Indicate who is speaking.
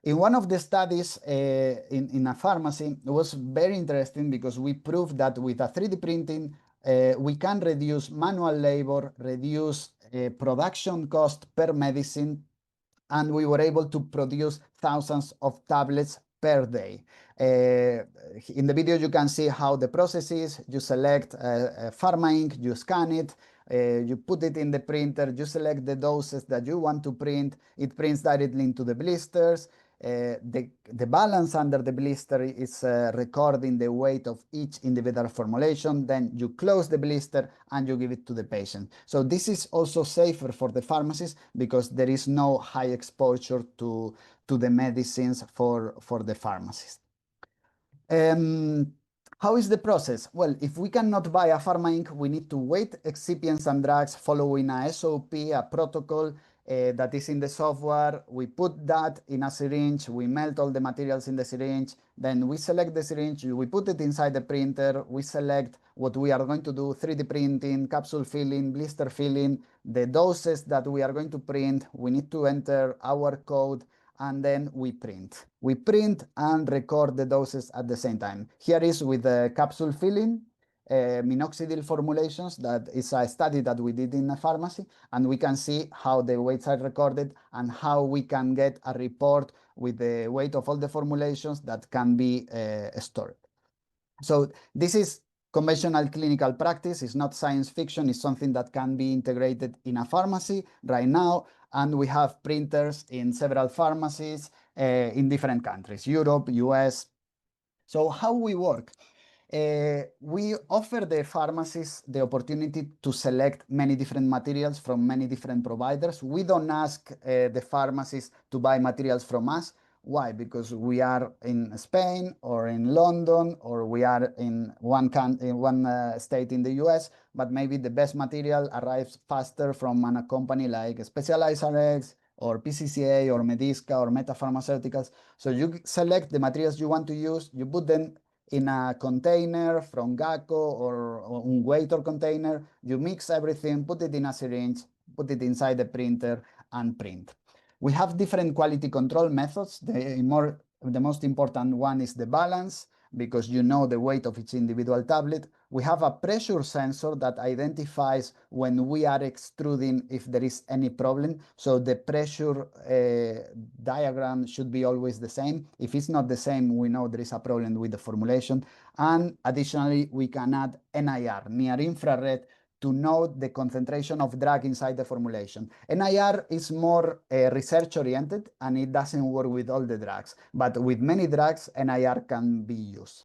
Speaker 1: In one of the studies in a pharmacy, it was very interesting because we proved that with a 3D printing, we can reduce manual labor, reduce production cost per medicine, and we were able to produce thousands of tablets per day. In the video, you can see how the process is. You select pharma ink, you scan it, you put it in the printer, you select the doses that you want to print, it prints directly into the blisters. The balance under the blister is recording the weight of each individual formulation. Then you close the blister and you give it to the patient. So this is also safer for the pharmacist because there is no high exposure to the medicines for the pharmacist. How is the process? Well, if we cannot buy a pharma ink, we need to wait excipients and drugs following a SOP, a protocol that is in the software. We put that in a syringe, we melt all the materials in the syringe, then we select the syringe, we put it inside the printer, we select what we are going to do, 3D printing, capsule filling, blister filling, the doses that we are going to print. We need to enter our code, and then we print. We print and record the doses at the same time. Here is with the capsule filling, minoxidil formulations. That is a study that we did in a pharmacy, and we can see how the weights are recorded and how we can get a report with the weight of all the formulations that can be stored. So this is conventional clinical practice. It's not science fiction. It's something that can be integrated in a pharmacy right now. And we have printers in several pharmacies in different countries, Europe, US. So how we work? We offer the pharmacists the opportunity to select many different materials from many different providers. We don't ask the pharmacists to buy materials from us. Why? Because we are in Spain or in London, or we are in one state in the US, but maybe the best material arrives faster from a company like Specialized RX or PCCA or Medisca or Meta Pharmaceuticals. So you select the materials you want to use, you put them in a container from GACO or un waiter container, you mix everything, put it in a syringe, put it inside the printer and print. We have different quality control methods. The most important one is the balance, because you know the weight of each individual tablet. We have a pressure sensor that identifies when we are extruding if there is any problem. So the pressure diagram should be always the same. If it's not the same, we know there is a problem with the formulation. And additionally, we can add NIR, near infrared, to know the concentration of drug inside the formulation. NIR is more research-oriented, and it doesn't work with all the drugs. But with many drugs, NIR can be used.